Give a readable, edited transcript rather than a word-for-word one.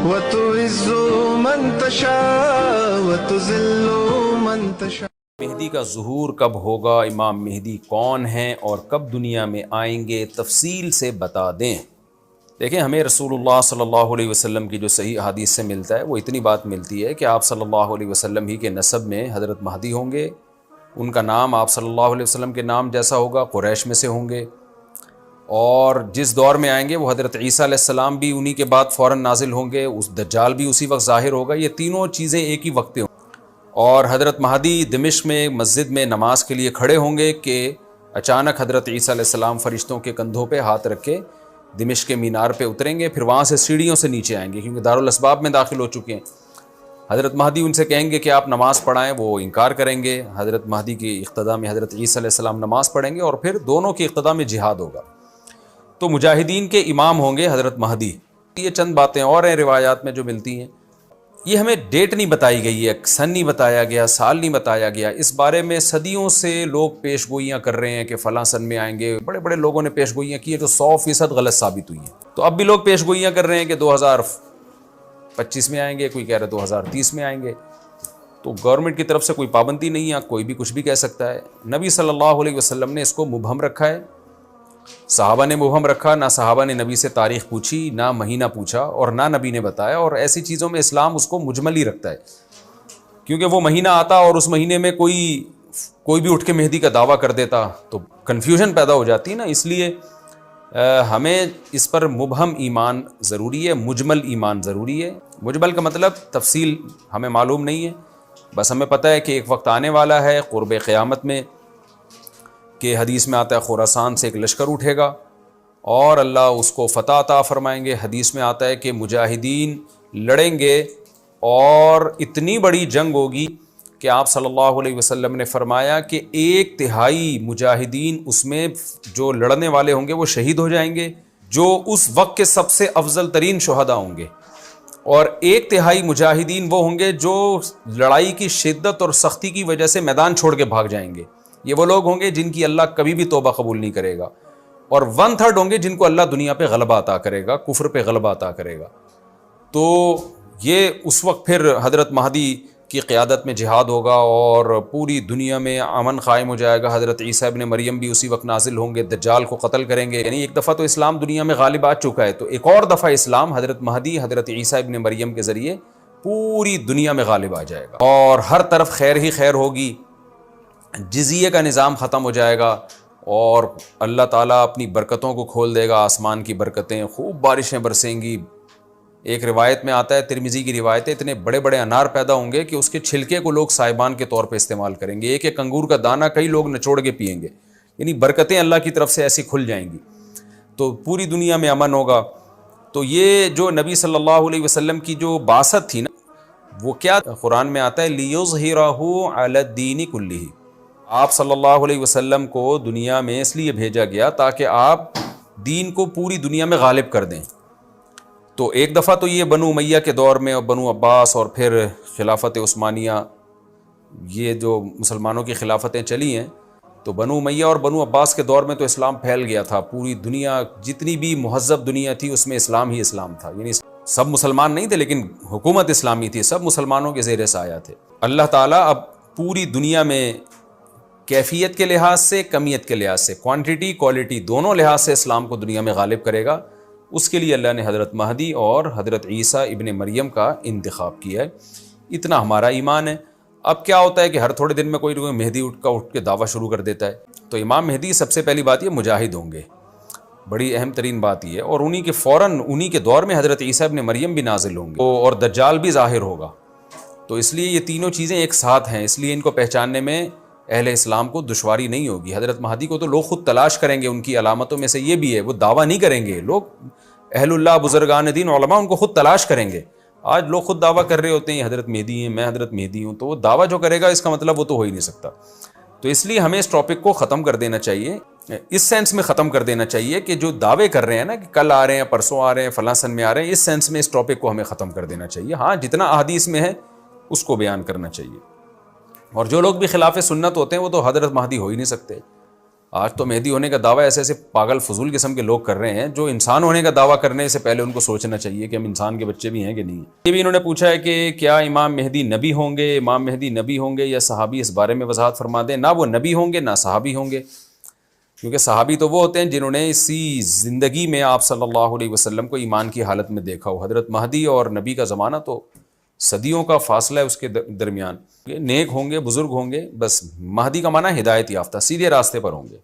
وتعز من تشاء وتذل من تشاء۔ مہدی کا ظہور کب ہوگا، امام مہدی کون ہیں اور کب دنیا میں آئیں گے، تفصیل سے بتا دیں۔ دیکھیں، ہمیں رسول اللہ صلی اللہ علیہ وسلم کی جو صحیح حدیث سے ملتا ہے وہ اتنی بات ملتی ہے کہ آپ صلی اللہ علیہ وسلم ہی کے نسب میں حضرت مہدی ہوں گے، ان کا نام آپ صلی اللہ علیہ وسلم کے نام جیسا ہوگا، قریش میں سے ہوں گے، اور جس دور میں آئیں گے وہ حضرت عیسیٰ علیہ السلام بھی انہی کے بعد فوراً نازل ہوں گے، اس دجال بھی اسی وقت ظاہر ہوگا، یہ تینوں چیزیں ایک ہی وقت ہوں۔ اور حضرت مہدی دمشق میں مسجد میں نماز کے لیے کھڑے ہوں گے کہ اچانک حضرت عیسیٰ علیہ السلام فرشتوں کے کندھوں پہ ہاتھ رکھ کے دمشق کے مینار پہ اتریں گے، پھر وہاں سے سیڑھیوں سے نیچے آئیں گے کیونکہ دارالاسباب میں داخل ہو چکے ہیں۔ حضرت مہدی ان سے کہیں گے کہ آپ نماز پڑھائیں، وہ انکار کریں گے۔ حضرت مہدی کی اقتداء میں حضرت عیسیٰ علیہ السلام نماز پڑھیں گے اور پھر دونوں کی اقتداء میں جہاد ہوگا۔ تو مجاہدین کے امام ہوں گے حضرت مہدی۔ یہ چند باتیں اور ہیں روایات میں جو ملتی ہیں، یہ ہمیں ڈیٹ نہیں بتائی گئی ہے، سن نہیں بتایا گیا، سال نہیں بتایا گیا، اس بارے میں صدیوں سے لوگ پیش گوئیاں کر رہے ہیں کہ فلاں سن میں آئیں گے، بڑے بڑے لوگوں نے پیش گوئیاں کی ہیں جو 100% غلط ثابت ہوئی ہیں۔ تو اب بھی لوگ پیش گوئیاں کر رہے ہیں کہ 2025 میں آئیں گے، کوئی کہہ رہا ہے 2030 میں آئیں گے۔ تو گورنمنٹ کی طرف سے کوئی پابندی نہیں ہے، کوئی بھی کچھ بھی کہہ سکتا ہے۔ نبی صلی اللہ علیہ وسلم نے اس کو مبہم رکھا ہے، صحابہ نے مبہم رکھا، نہ صحابہ نے نبی سے تاریخ پوچھی، نہ مہینہ پوچھا، اور نہ نبی نے بتایا۔ اور ایسی چیزوں میں اسلام اس کو مجمل ہی رکھتا ہے، کیونکہ وہ مہینہ آتا اور اس مہینے میں کوئی بھی اٹھ کے مہدی کا دعویٰ کر دیتا تو کنفیوژن پیدا ہو جاتی نا۔ اس لیے ہمیں اس پر مبہم ایمان ضروری ہے، مجمل ایمان ضروری ہے۔ مجمل کا مطلب تفصیل ہمیں معلوم نہیں ہے، بس ہمیں پتہ ہے کہ ایک وقت آنے والا ہے قرب قیامت میں کہ حدیث میں آتا ہے خراسان سے ایک لشکر اٹھے گا اور اللہ اس کو فتح عطا فرمائیں گے۔ حدیث میں آتا ہے کہ مجاہدین لڑیں گے اور اتنی بڑی جنگ ہوگی کہ آپ صلی اللہ علیہ وسلم نے فرمایا کہ 1/3 مجاہدین اس میں جو لڑنے والے ہوں گے وہ شہید ہو جائیں گے، جو اس وقت کے سب سے افضل ترین شہداء ہوں گے، اور 1/3 مجاہدین وہ ہوں گے جو لڑائی کی شدت اور سختی کی وجہ سے میدان چھوڑ کے بھاگ جائیں گے۔ یہ وہ لوگ ہوں گے جن کی اللہ کبھی بھی توبہ قبول نہیں کرے گا، اور 1/3 ہوں گے جن کو اللہ دنیا پہ غلبہ عطا کرے گا، کفر پہ غلبہ عطا کرے گا۔ تو یہ اس وقت پھر حضرت مہدی کی قیادت میں جہاد ہوگا اور پوری دنیا میں امن قائم ہو جائے گا۔ حضرت عیسیٰ ابن مریم بھی اسی وقت نازل ہوں گے، دجال کو قتل کریں گے۔ یعنی ایک دفعہ تو اسلام دنیا میں غالب آ چکا ہے، تو ایک اور دفعہ اسلام حضرت مہدی حضرت عیسیٰ ابن مریم کے ذریعے پوری دنیا میں غالب آ جائے گا، اور ہر طرف خیر ہی خیر ہوگی، جزیے کا نظام ختم ہو جائے گا، اور اللہ تعالیٰ اپنی برکتوں کو کھول دے گا، آسمان کی برکتیں، خوب بارشیں برسیں گی۔ ایک روایت میں آتا ہے، ترمذی کی روایت ہے، اتنے بڑے بڑے انار پیدا ہوں گے کہ اس کے چھلکے کو لوگ سائبان کے طور پہ استعمال کریں گے، ایک ایک انگور کا دانہ کئی لوگ نچوڑ کے پئیں گے، یعنی برکتیں اللہ کی طرف سے ایسی کھل جائیں گی، تو پوری دنیا میں امن ہوگا۔ تو یہ جو نبی صلی اللہ علیہ وسلم کی جو بعثت تھی نا، وہ کیا قرآن میں آتا ہے لِيُظْهِرَهُ عَلَى الدِّينِ كُلِّهِ۔ آپ صلی اللہ علیہ وسلم کو دنیا میں اس لیے بھیجا گیا تاکہ آپ دین کو پوری دنیا میں غالب کر دیں۔ تو ایک دفعہ تو یہ بنو امیہ کے دور میں، اور بنو عباس، اور پھر خلافت عثمانیہ، یہ جو مسلمانوں کی خلافتیں چلی ہیں، تو بنو امیہ اور بنو عباس کے دور میں تو اسلام پھیل گیا تھا، پوری دنیا جتنی بھی مہذب دنیا تھی اس میں اسلام ہی اسلام تھا، یعنی سب مسلمان نہیں تھے لیکن حکومت اسلامی تھی، سب مسلمانوں کے زیر سایہ تھے۔ اللہ تعالیٰ اب پوری دنیا میں کیفیت کے لحاظ سے، کمیت کے لحاظ سے، کوانٹٹی کوالٹی دونوں لحاظ سے اسلام کو دنیا میں غالب کرے گا۔ اس کے لیے اللہ نے حضرت مہدی اور حضرت عیسیٰ ابن مریم کا انتخاب کیا ہے۔ اتنا ہمارا ایمان ہے۔ اب کیا ہوتا ہے کہ ہر تھوڑے دن میں کوئی مہدی اٹھ کے دعویٰ شروع کر دیتا ہے، تو امام مہدی سب سے پہلی بات یہ مجاہد ہوں گے، بڑی اہم ترین بات یہ ہے، اور انہی کے دور میں حضرت عیسیٰ ابن مریم بھی نازل ہوں گے، اور دجال بھی ظاہر ہوگا۔ تو اس لیے یہ تینوں چیزیں ایک ساتھ ہیں، اس لیے ان کو پہچاننے میں اہل اسلام کو دشواری نہیں ہوگی۔ حضرت مہدی کو تو لوگ خود تلاش کریں گے، ان کی علامتوں میں سے یہ بھی ہے، وہ دعویٰ نہیں کریں گے، لوگ اہل اللہ بزرگان دین علماء ان کو خود تلاش کریں گے۔ آج لوگ خود دعویٰ کر رہے ہوتے ہیں حضرت مہدی ہیں، میں حضرت مہدی ہوں، تو وہ دعویٰ جو کرے گا اس کا مطلب وہ تو ہو ہی نہیں سکتا۔ تو اس لیے ہمیں اس ٹاپک کو ختم کر دینا چاہیے، اس سینس میں ختم کر دینا چاہیے کہ جو دعوے کر رہے ہیں نا کہ کل آ رہے ہیں، پرسوں آ رہے ہیں، فلاں سن میں آ رہے ہیں، اس سینس میں اس ٹاپک کو ہمیں ختم کر دینا چاہیے۔ ہاں، جتنا احادیث میں ہے اس کو بیان کرنا چاہیے، اور جو لوگ بھی خلاف سنت ہوتے ہیں وہ تو حضرت مہدی ہو ہی نہیں سکتے، آج تو مہدی ہونے کا دعویٰ ایسے ایسے پاگل فضول قسم کے لوگ کر رہے ہیں جو انسان ہونے کا دعویٰ کرنے سے پہلے ان کو سوچنا چاہیے کہ ہم انسان کے بچے بھی ہیں کہ نہیں. یہ بھی انہوں نے پوچھا ہے کہ کیا امام مہدی نبی ہوں گے، امام مہدی نبی ہوں گے یا صحابی، اس بارے میں وضاحت فرما دیں. نہ وہ نبی ہوں گے نہ صحابی ہوں گے، کیونکہ صحابی تو وہ ہوتے ہیں جنہوں نے اسی زندگی میں آپ صلی اللہ علیہ وسلم کو ایمان کی حالت میں دیکھا ہو. حضرت مہدی اور نبی کا زمانہ تو صدیوں کا فاصلہ ہے اس کے درمیان. نیک ہوں گے، بزرگ ہوں گے، بس مہدی کا معنی ہدایت یافتہ، سیدھے راستے پر ہوں گے.